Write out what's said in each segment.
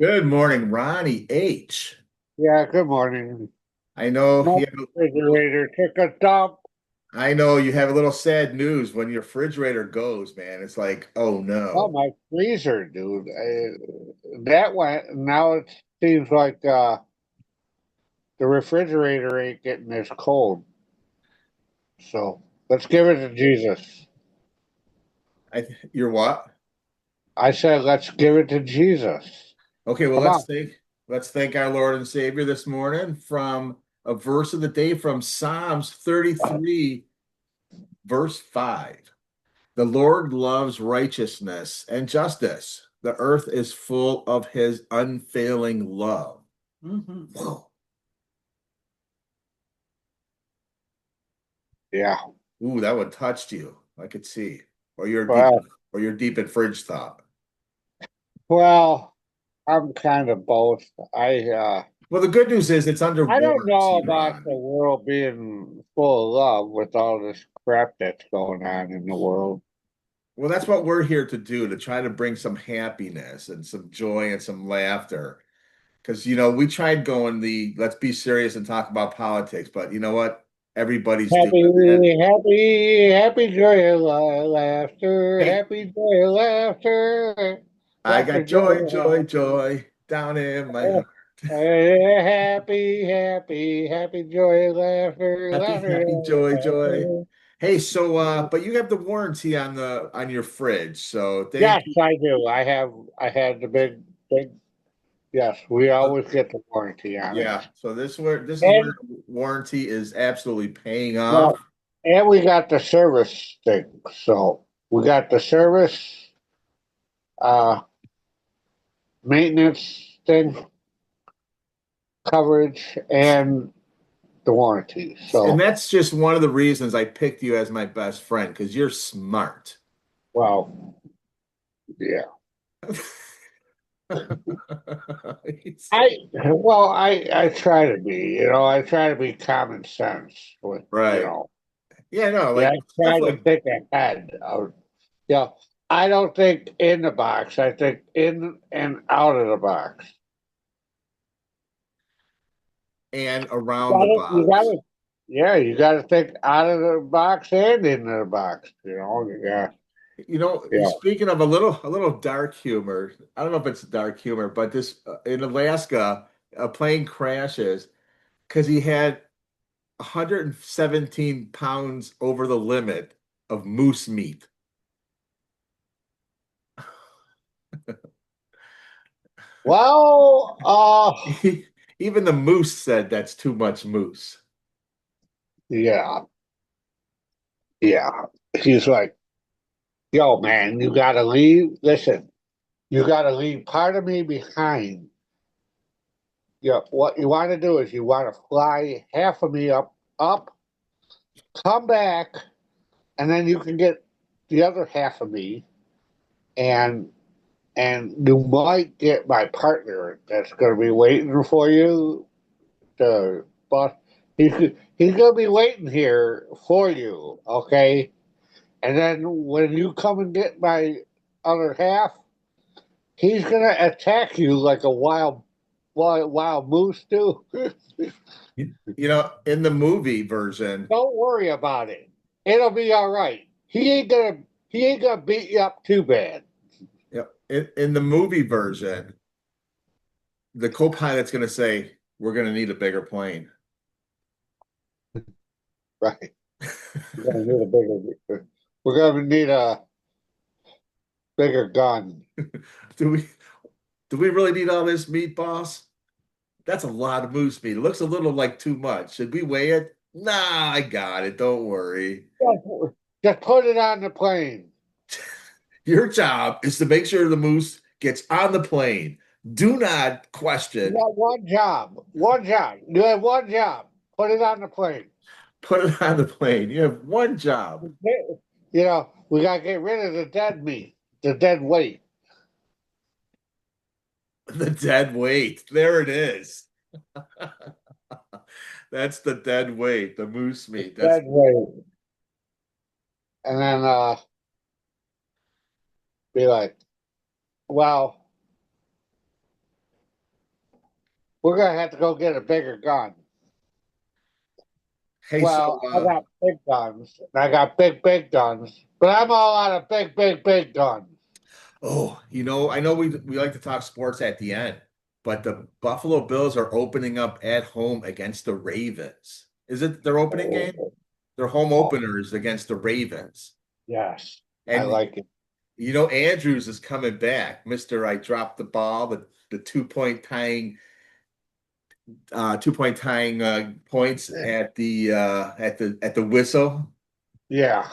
Good morning, Ronnie H. Yeah, good morning. I know My you have refrigerator took a dump. I know you have a little sad news when your refrigerator goes, man. It's like, oh Oh, no. my freezer, dude. That went. Now it seems like the refrigerator ain't getting as cold. So let's give it to Jesus. You're what? I said, let's give it to Jesus. Okay, well Come on. let's thank our Lord and Savior this morning from a verse of the day from Psalms 33, verse 5. The Lord loves righteousness and justice. The earth is full of his unfailing love. Whoa. Yeah. Ooh, that one touched you. I could see. Or you're deep Well, or you're deep in fridge thought. well, I'm kind of both. Well, the good news is it's under I don't know warranty, about the Ron. world being full of love with all this crap that's going on in the world. Well, that's what we're here to do, to try to bring some happiness and some joy and some laughter. Because, we tried going the let's be serious and talk about politics, but you know what? Everybody's doing that. Happy joy, laughter, Hey, happy joy, laughter, I laughter, got joy, joy, joy, joy down in my laughter. heart. Happy joy, laughter, Happy, laughter, happy, joy, joy. laughter. Hey, so but you have the warranty on your fridge, so thank Yes, you. I do. I had the big, yes, we always get the warranty on it. Yeah, so this is where And, warranty is absolutely paying off. well, and we got the service thing. So we got the service, uh, maintenance thing, coverage, and the warranty. And So, that's just one of the reasons I picked you as my best friend because you're smart. well, yeah. It's- I try to be, I try to be common sense with, Right. Yeah, no, yeah, like I stuff try to like think ahead of, yeah. I don't think in the box. I think in and out of the box. and around the You box. gotta, yeah, you gotta think out of the box and into the box. Yeah, yeah. Speaking of a little dark humor, I don't know if it's dark humor, but this in Alaska, a plane crashes because he had 117 pounds over the limit of moose meat. Well, Even the moose said that's too much moose. yeah, yeah. He's like, yo, man, you gotta leave. Listen, you gotta leave part of me behind. Yeah, what you want to do is you want to fly half of me up, come back, and then you can get the other half of me, and you might get my partner that's going to be waiting for you. But he's going to be waiting here for you, okay? And then when you come and get my other half, he's going to attack you like a wild moose do. In the movie version, Don't worry about it. It'll be all right. He ain't gonna beat you up too bad. in the movie version, the co-pilot's going to say, "We're going to need a bigger plane." Right. We're gonna need a we're gonna need a bigger gun. Do we do we really need all this meat, boss? That's a lot of moose meat. It looks a little like too much. Should we weigh it? Nah, I got it. Don't worry. Just put it on the plane. Your job is to make sure the moose gets on the plane. Do not You question. got one job. One job. You have one job. Put it on the plane. Put it on the plane. You have one job. We gotta get rid of the dead meat, the dead weight. The dead weight. There it is. That's the dead weight, the moose The meat. That's dead weight. And then be like, well, We're gonna have to go get a bigger gun. Hey, so Well, I got big guns, and I got big guns, but I'm all out of big guns. I know we like to talk sports at the end, but the Buffalo Bills are opening up at home against the Ravens. Is it their opening game? Oh, Their home oh, openers against the Ravens. yes, I And like it. Andrews is coming back. Mr. I dropped the ball, the 2 point tying 2 point tying points at the whistle. Yeah,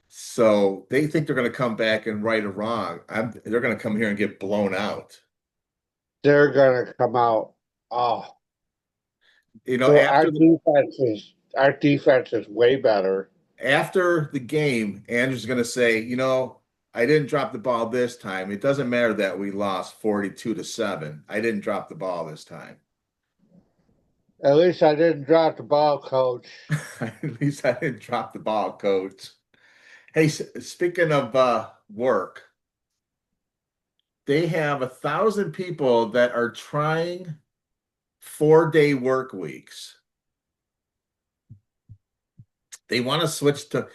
So they think they're going to come back and right or wrong. They're going to come here and get blown out. they're gonna come out. Oh, After the our defense is way better. after the game, Andrew's going to say, I didn't drop the ball this time. It doesn't matter that we lost 42-7. I didn't drop the ball this time. At least I didn't drop the ball, coach. At least I didn't drop the ball, coach. Hey, speaking of work, they have 1,000 people that are trying 4-day work weeks. They want to switch to,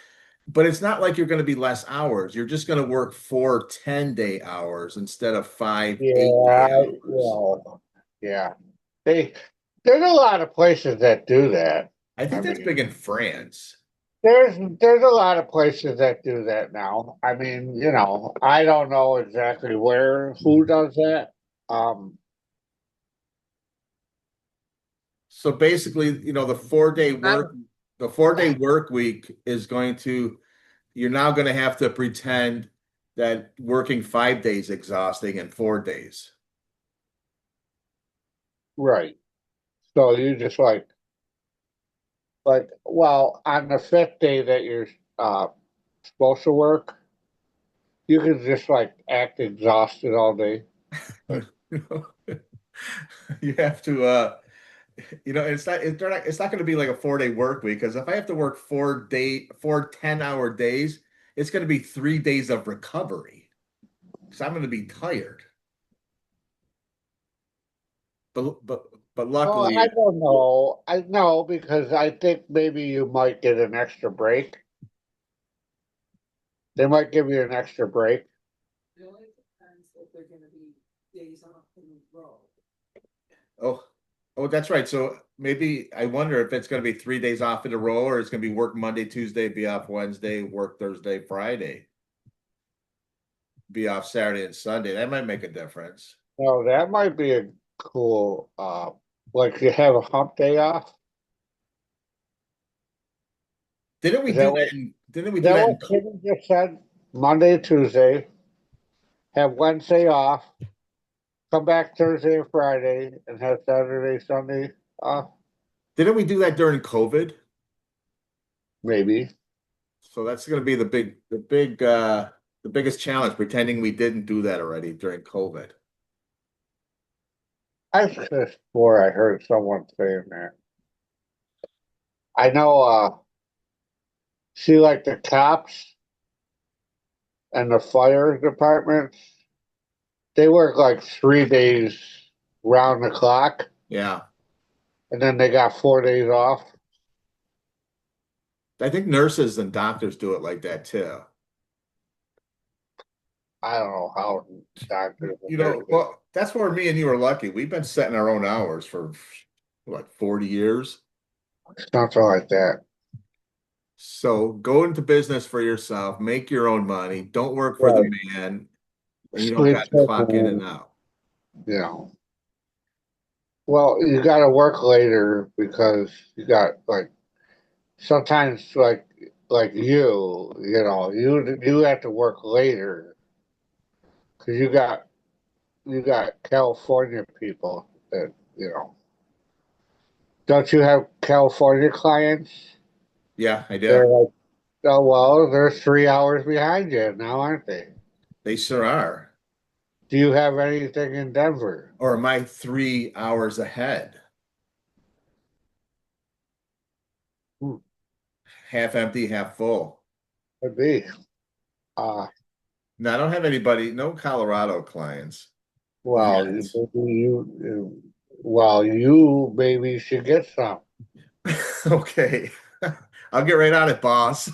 but it's not like you're going to be less hours. You're just going to work 4 10-day hours instead of five Yeah, 8-day hours. yeah. They there's a lot of places that do that. I I think that's mean, big in France. there's a lot of places that do that now. I mean, I don't know exactly who does that. Um, So basically, I, the 4-day work week is you're now going to have to pretend that working 5 days exhausting and 4 days. right. So you just well, on the fifth day that you're uh supposed to work, you can just act exhausted all day. Like, You have to it's not going to be like a 4-day work week because if I have to work 4 10-hour days, it's going to be 3 days of recovery because I'm going to be tired. But oh, I luckily, don't know. I know because I think maybe you might get an extra break. They might give you an extra break. It only depends if they're gonna be days off in a row. oh that's right. So maybe I wonder if it's going to be 3 days off in a row or it's going to be work Monday, Tuesday, be off Wednesday, work Thursday, Friday, be off Saturday and Sunday. That might make a difference. No, that might be a cool. Like you have a hump day off. Didn't we Is do that that? what? Didn't we Is do that that what Kenny just said? Monday, Tuesday, have Wednesday off, come back Thursday and Friday, and have Saturday, Sunday off. didn't we do that during COVID? Maybe. So that's going to be the biggest challenge, pretending we didn't do that already during COVID. I could have swore I heard someone saying that. I know. See, like the cops and the fire departments, they work like 3 days round the clock, Yeah. and then they got 4 days off. I think nurses and doctors do it like that too. I don't know how doctors and nurses, Well, that's where me and you are lucky. We've been setting our own hours for what, 40 years. something like that. So go into business for yourself, make your own money, don't work for the Right. man, and you don't Sleep got to till clock in and noon, out. you know. Well, you got to work later because you got sometimes like you have to work later because you got California people that don't you have California clients? Yeah, I do. They're like, oh well, they're 3 hours behind you now, aren't they? They sure are. Do you have anything in Denver? Or am I 3 hours ahead? Hmm, Half empty, half full. could be. Uh, No, I don't have anybody, no Colorado clients well, yet. maybe you. Well, you maybe should get some. Okay. I'll get right on it, boss.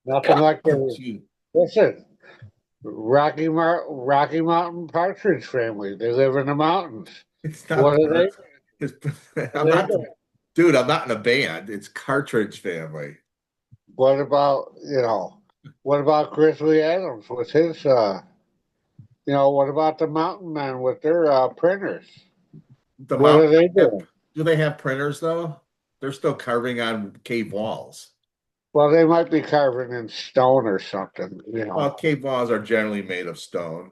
Nothing like the Gee, listen. Rocky Mountain Partridge family. They live in the mountains. it's What not are they? birds. It's, What I'm are they not, doing? dude, I'm not in a band. It's Cartridge Family. What about what about Grizzly Adams with his what about the Mountain Men with their printers? The What mountain, are they doing? do they have printers though? They're still carving on cave walls. Well, they might be carving in stone or something, Well, cave walls are generally made of stone,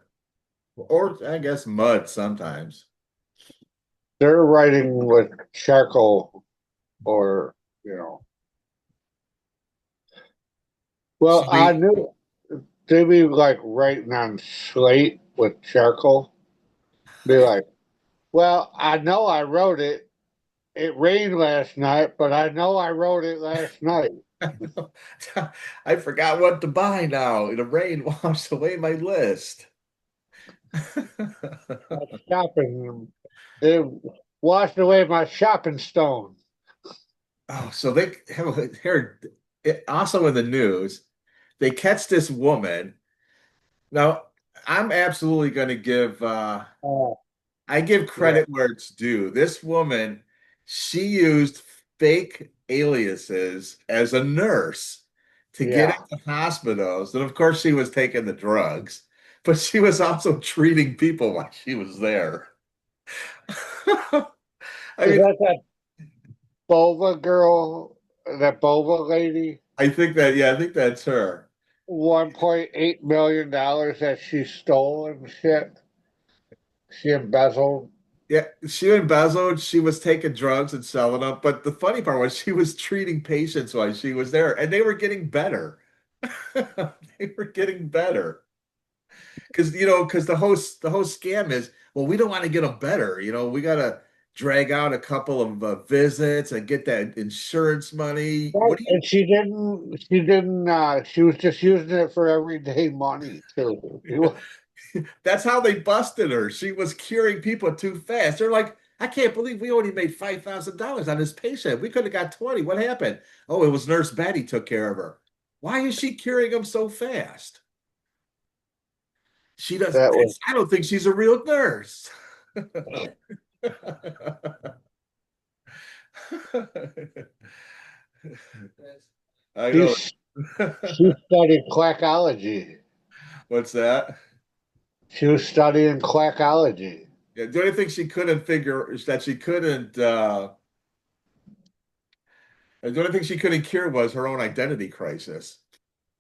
or I guess mud sometimes. They're writing with charcoal or you know. Well, So I they, knew they'd be like writing on slate with charcoal. Be like, well, I know I wrote it. It rained last night, but I know I wrote it last night. I forgot what to buy now. The rain washed away my list. Shopping, it washed away my shopping stone. Oh, so they have here also in the news, they catch this woman. Now, I'm absolutely going to give Oh, I give yeah, credit where it's due. This woman, she used fake aliases as a nurse to get yeah. into hospitals. And of course, she was taking the drugs, but she was also treating people while she was there. I Is mean, that Bova girl, that Bova lady? I think that, yeah, I think that's her. $1.8 million that she stole and shit. She embezzled. Yeah, she embezzled, she was taking drugs and selling them. But the funny part was she was treating patients while she was there, and they were getting better. They were getting better. Because the whole scam is, well, we don't want to get them better. We got to drag out a couple of visits and get that insurance money. Right. What do And she was just using it for everyday money too. you? That's how they busted her. She was curing people too fast. They're like, I can't believe we only made $5,000 on this patient. We could have got 20. What happened? Oh, it was Nurse Betty took care of her. Why is she curing them so fast? She does. That was I don't think she's a real nurse. I know. she's she studied clackology. What's that? She was studying clackology. Yeah, the only thing she couldn't figure is that she couldn't. The only thing she couldn't cure was her own identity crisis.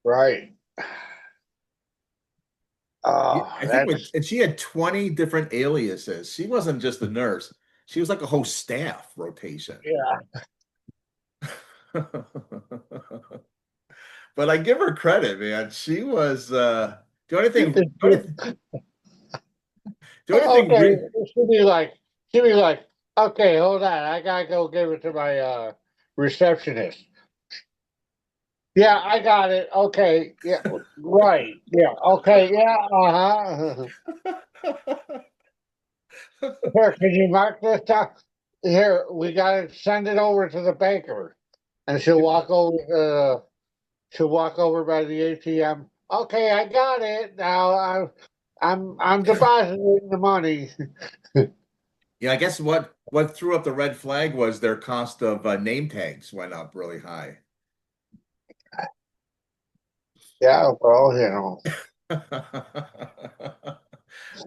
Right. Yeah, Oh, I think that's and she had 20 different aliases. She wasn't just a nurse. She was like a whole staff rotation. yeah. But I give her credit, man. She was the only thing the only thing Okay, she'd be like, okay, hold on, I gotta go give it to my receptionist. Yeah, I got it. Okay, yeah, right. Yeah, okay, yeah, uh-huh. Here, can you mark this down? Here, we gotta send it over to the banker, and she'll walk over by the ATM. Okay, I got it. Now I'm depositing the money. Yeah, I guess what threw up the red flag was their cost of name tags went up really high. Yeah, well,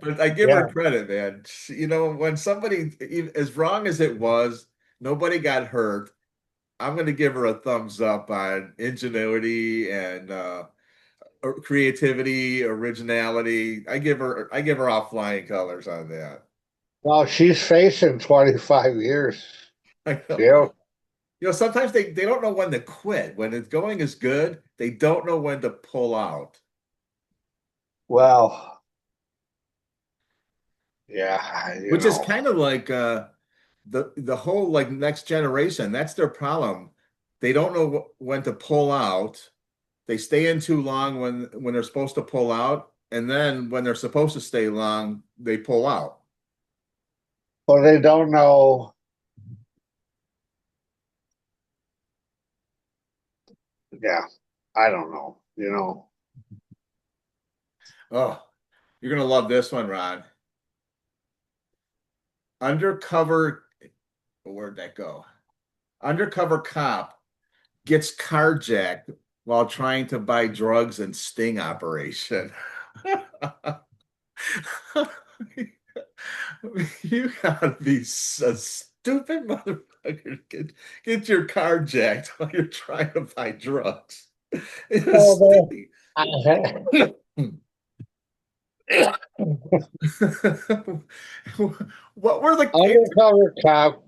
But I give her yeah. credit, man. When somebody, as wrong as it was, nobody got hurt. I'm going to give her a thumbs up on ingenuity and creativity, originality. I give her all flying colors on that. Well, she's facing 25 years. I know. Yeah. Sometimes they don't know when to quit. When it's going is good, they don't know when to pull out. Well, yeah, Which is kind of like the whole like next generation. That's their problem. They don't know when to pull out. They stay in too long when they're supposed to pull out, and then when they're supposed to stay long, they pull out. Well, they don't know. Yeah, I don't know. You know, Oh, you're gonna love this one, Ron. Undercover, where'd that go? Undercover cop gets carjacked while trying to buy drugs in sting operation. You gotta be so stupid, motherfucker. Get your car jacked while you're trying to buy drugs. In a well, sting. What were the undercover cop.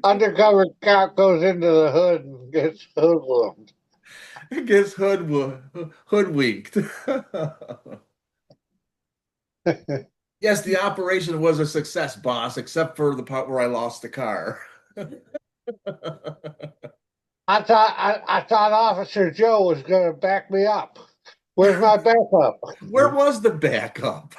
Undercover cop goes into the hood and gets hoodlums. gets hoodwinked? Yes, the operation was a success, boss, except for the part where I lost the car. I thought Officer Joe was going to back me up. Where's my backup? Where was the backup?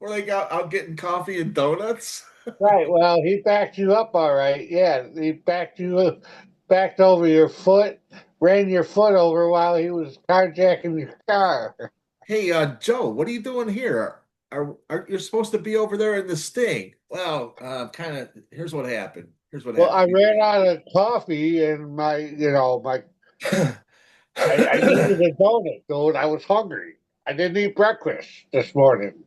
Were they out getting coffee and donuts? Right. Well, he backed you up, all right. Yeah, he backed over your foot, ran your foot over while he was carjacking your car. Hey, Joe, what are you doing here? Are you're supposed to be over there in the sting? Well, kind of. Here's what happened. Here's what Well, happened. I ran out of coffee and I needed a donut, dude. I was hungry. I didn't eat breakfast this morning.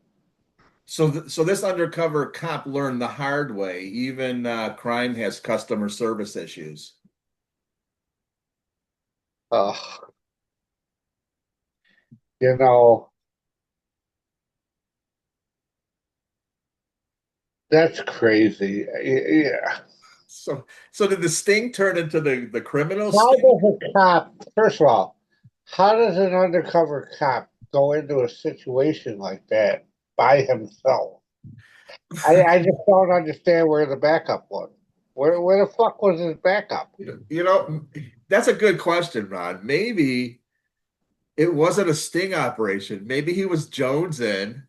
So this undercover cop learned the hard way. Even crime has customer service issues. Uh, you know, that's crazy. Yeah. So did the sting turn into the criminal How sting? does a cop, first of all, how does an undercover cop go into a situation like that by himself? I just don't understand where the backup was. Where the fuck was his backup? You know, that's a good question, Ron. Maybe it wasn't a sting operation. Maybe he was Jones in,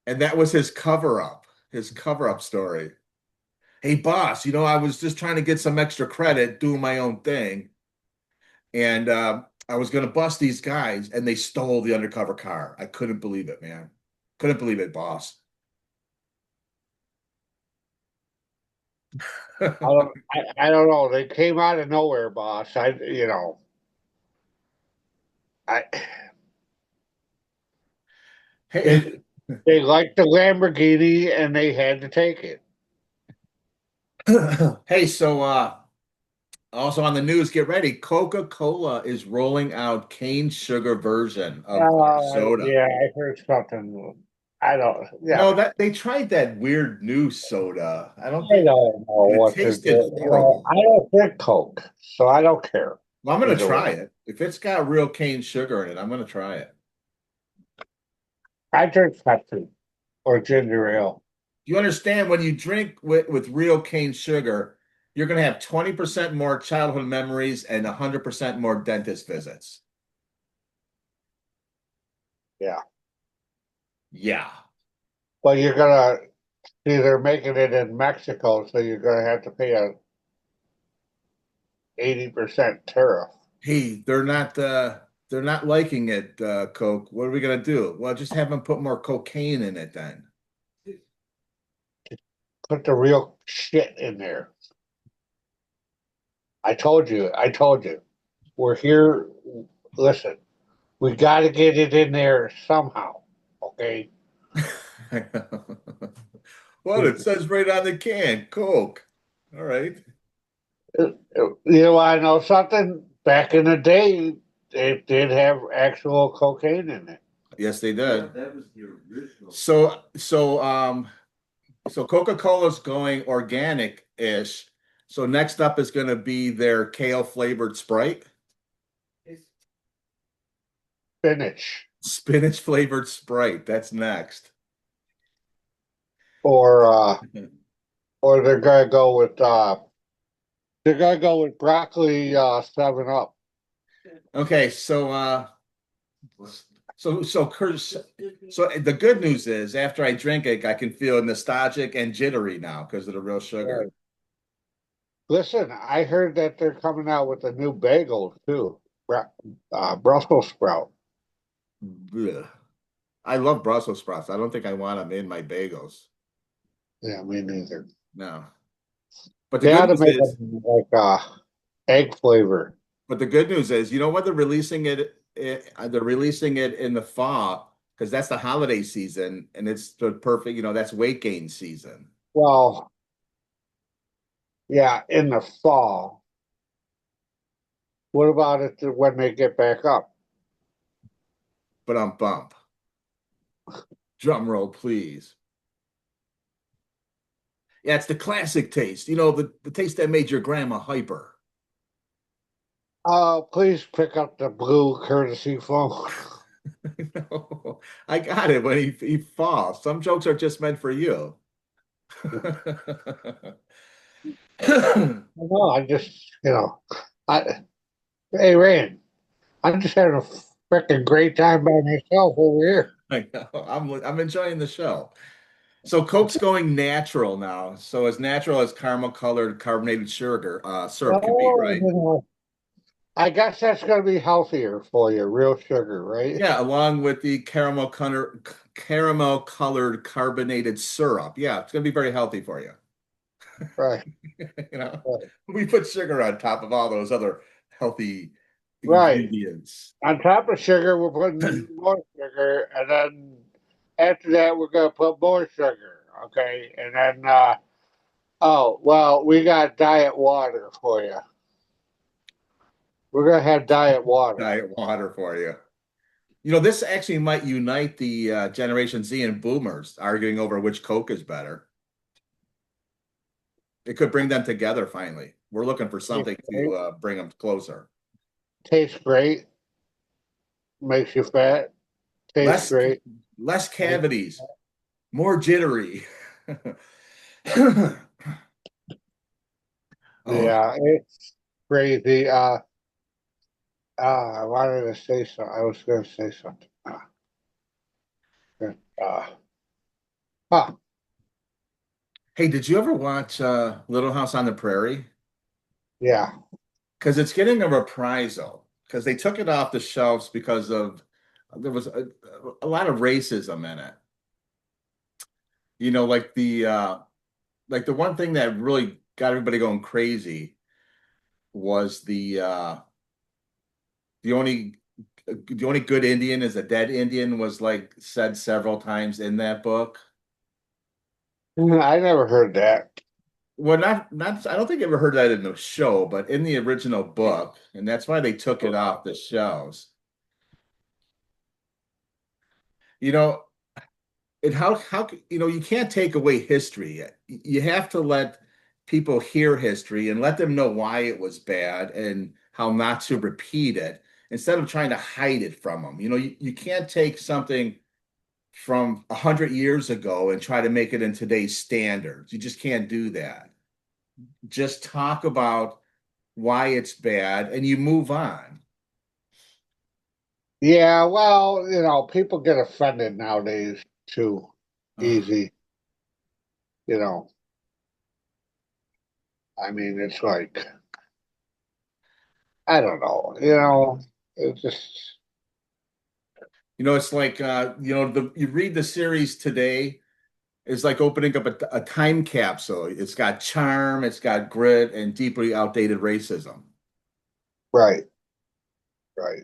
and that was his cover-up story. Hey, boss, I was just trying to get some extra credit doing my own thing. And I was going to bust these guys, and they stole the undercover car. I couldn't believe it, man. Couldn't believe it, boss. I don't know. They came out of nowhere, boss. I Hey, they they liked the Lamborghini and they had to take it. hey, so also on the news, get ready. Coca-Cola is rolling out cane sugar version of their soda. Yeah, I heard something. I don't. Yeah, No, that they tried that weird new soda. I don't I think don't know it what to tasted do. horrible. I don't drink Coke, so I don't care Well, I'm gonna either way. try it. If it's got real cane sugar in it, I'm gonna try it. I drink Pepsi or ginger ale. You understand when you drink with real cane sugar, you're gonna have 20% more childhood memories and 100% more dentist visits. Yeah. Yeah. Well, you're gonna see they're making it in Mexico, so you're gonna have to pay a 80% tariff. Hey, they're not liking it, Coke. What are we gonna do? Well, just have them put more cocaine in it then. Put the real shit in there. I told you. I told you. We're here. Listen, we got to get it in there somehow. Okay. Well, it says right on the can, Coke. All right. I know something. Back in the day, they did have actual cocaine in it. Yes, they did. That was the original. So Coca-Cola's going organic-ish. So next up is going to be their kale flavored Sprite, Spinach, spinach flavored Sprite. That's next. or or they're gonna go with broccoli 7 Up. Okay, So Kurt, so the good news is after I drink it, I can feel nostalgic and jittery now because of the real sugar. Right. Listen, I heard that they're coming out with a new bagel too. Brussels sprout. Ugh. I love Brussels sprouts. I don't think I want them in my bagels. Yeah, me neither. No. But the They ought good to news make is, them like egg flavor. you know what? They're releasing it in the fall because that's the holiday season and it's the perfect, that's weight gain season. Well, yeah, in the fall. What about it when they get back up? But bump. Drum roll, please. Yeah, it's the classic taste. The taste that made your grandma hyper. Please pick up the blue courtesy phone. No, I got it when he falls. Some jokes are just meant for you. No, I just, I hey Rand, I'm just having a freaking great time by myself over here. I know. I'm enjoying the show. So Coke's going natural now. So as natural as caramel colored carbonated sugar syrup can be, Oh, right? I guess that's gonna be healthier for you, real sugar, right? Yeah, along with the caramel colored carbonated syrup. Yeah, it's gonna be very healthy for you. Right, You know, right. we put sugar on top of all those other healthy Right. ingredients. On top of sugar, we're putting more sugar, and then after that, we're gonna put more sugar. Okay, and then oh well, we got diet water for you. We're gonna have diet water. Diet water for you. This actually might unite the Generation Z and Boomers arguing over which Coke is better. It could bring them together finally. We're looking for Tastes something to great. bring them closer. Tastes great. Makes you fat. Tastes Less great. less Makes you cavities, more jittery. Oh, Yeah, it's crazy. I wanted to say something. I was going to say something. Uh, huh. hey, did you ever watch Little House on the Prairie? Yeah. Because it's getting a reprisal because they took it off the shelves because of there was a lot of racism in it. Like the one thing that really got everybody going crazy was the only the only good Indian is a dead Indian was like said several times in that book. I never heard that. Well, not I don't think I ever heard that in the show, but in the original book, and that's why they took it off the shelves. You know, and you can't take away history. You have to let people hear history and let them know why it was bad and how not to repeat it instead of trying to hide it from them. You can't take something from 100 years ago and try to make it in today's standards. You just can't do that. Just talk about why it's bad and you move on. Yeah, well, people get offended nowadays too Ugh. easy. You know, I mean, it's like, I don't know. It just, It's like you read the series today, it's like opening up a time capsule. It's got charm, it's got grit, and deeply outdated racism. right, right.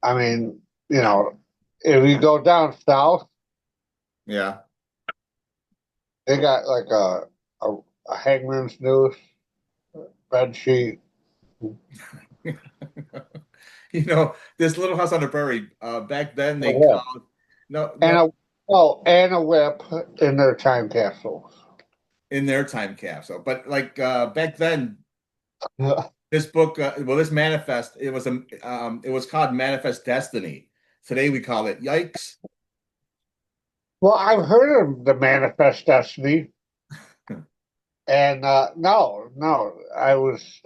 I mean, if you go down south, Yeah. they got like a, a hangman's noose, bed sheet, This Little House on the Prairie, back then a they whip, called no and no a whip in their time capsules. in their time capsule. But like back then, this book, this manifest, it was called Manifest Destiny. Today we call it Yikes. Well, I've heard of the Manifest Destiny, and no, no, I was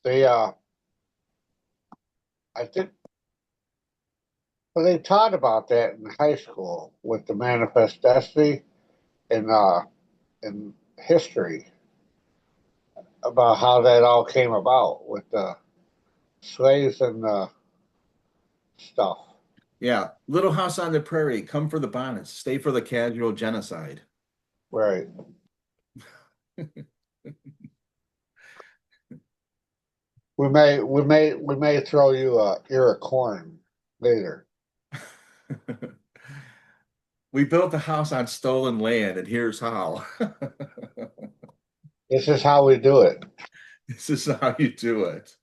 they I think. Well, they taught about that in high school with the manifest destiny and in history about how that all came about with the slaves and stuff. Yeah. Little House on the Prairie. Come for the bonnets. Stay for the casual genocide. Right. We may throw you a ear of corn later. We built a house on stolen land, and here's how. This is how we do it. This is how you do it.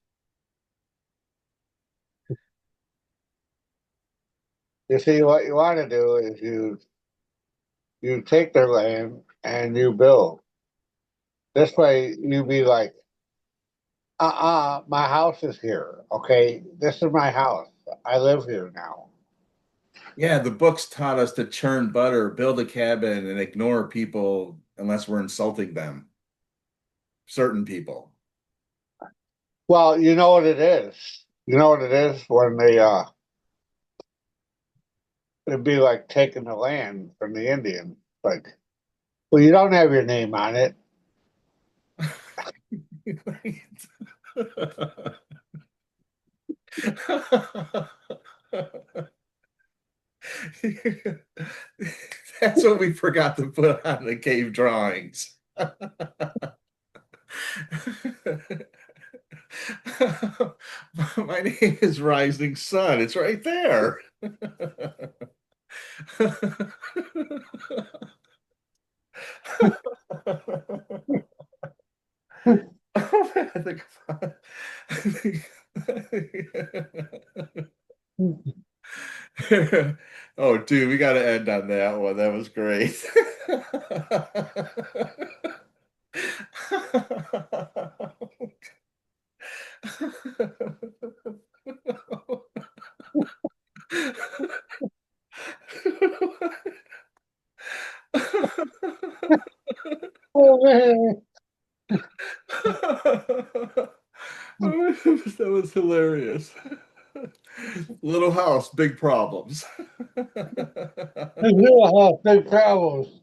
You see, what you want to do is you take their land and you build. This way, you be like, my house is here. Okay, this is my house. I live here now. Yeah, the books taught us to churn butter, build a cabin, and ignore people unless we're insulting them. Certain people. Well, you know what it is. You know what it is when it'd be like taking the land from the Indian. Like, well, you don't have your name on it. That's what we forgot to put on the cave drawings. My name is Rising Sun. It's right there. I think, oh, dude, we got to end on that one. That was great. Oh man. That was hilarious. Little house, big problems. This will have big problems.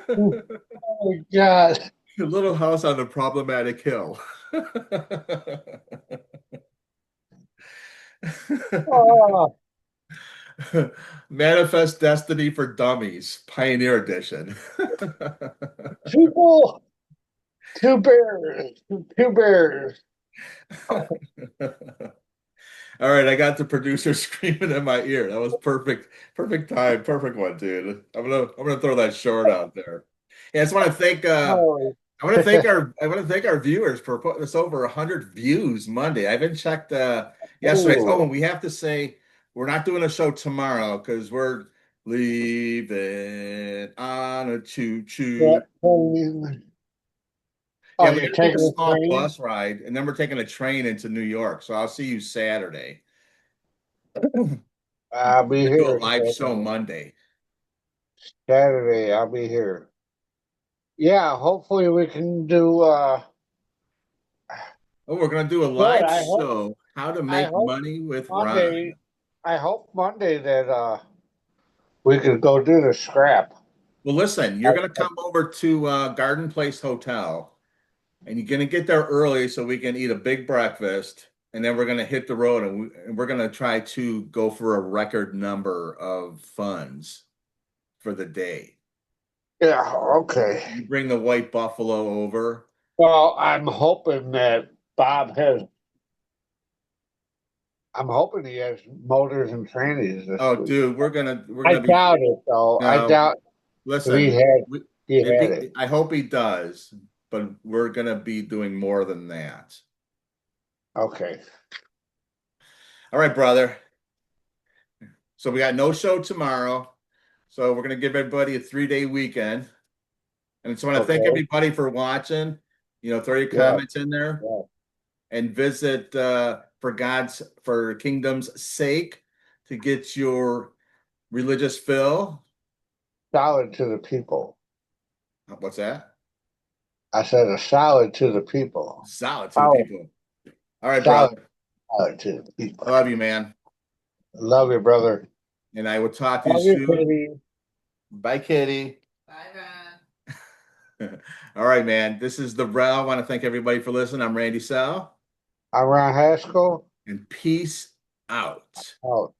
Oh my God. Little house on a problematic hill. Oh, Manifest Destiny for Dummies, Pioneer Edition. people, two bears, two bears. All right, I got the producer screaming in my ear. That was perfect, perfect time, perfect one, dude. I'm gonna throw that short out there. Yeah, I just want to thank Oh. I want to thank our viewers for putting us over 100 views Monday. I haven't checked yesterday. Oh, Ooh. and we have to say we're not doing a show tomorrow because we're leaving on a choo Yeah. choo. Oh, Yeah, we you're got to take a taking a small train? bus ride, and then we're taking a train into New York. So I'll see you Saturday. I'll be We're gonna do a here live show Monday. Saturday. I'll be here. Yeah, hopefully we can do Oh, we're gonna do a good. live show, How to I Make hope Money with Ron. Monday I hope Monday that we could go do the scrap. Well, listen, you're gonna come over to Garden Place Hotel, and you're gonna get there early so we can eat a big breakfast, and then we're gonna hit the road, and we're gonna try to go for a record number of funds for the day. Yeah, okay. You bring the white buffalo over. Well, I'm hoping he has motors and trannies this Oh, week. dude, we're I gonna be doubt it though. I no. doubt if Listen, we, he it'd had it. be. I hope he does, but we're gonna be doing more than that. Okay. All right, brother. So we got no show tomorrow. So we're gonna give everybody a 3-day weekend. And just want to thank Okay. everybody for watching. Throw your Yeah. comments in there Yeah. and visit for kingdom's sake to get your religious fill. Solid to the people. What's that? I said a solid to the people. Solid to the Solid, people. All right, solid, brother. solid to the I people. love you, man. Love you, brother. And I will talk to you Love you, soon. Kitty. Bye, Kitty. Bye, man. All right, man. This is the RELL. I want to thank everybody for listening. I'm Randy Sal. I'm Ron Haskell. And peace out. Out.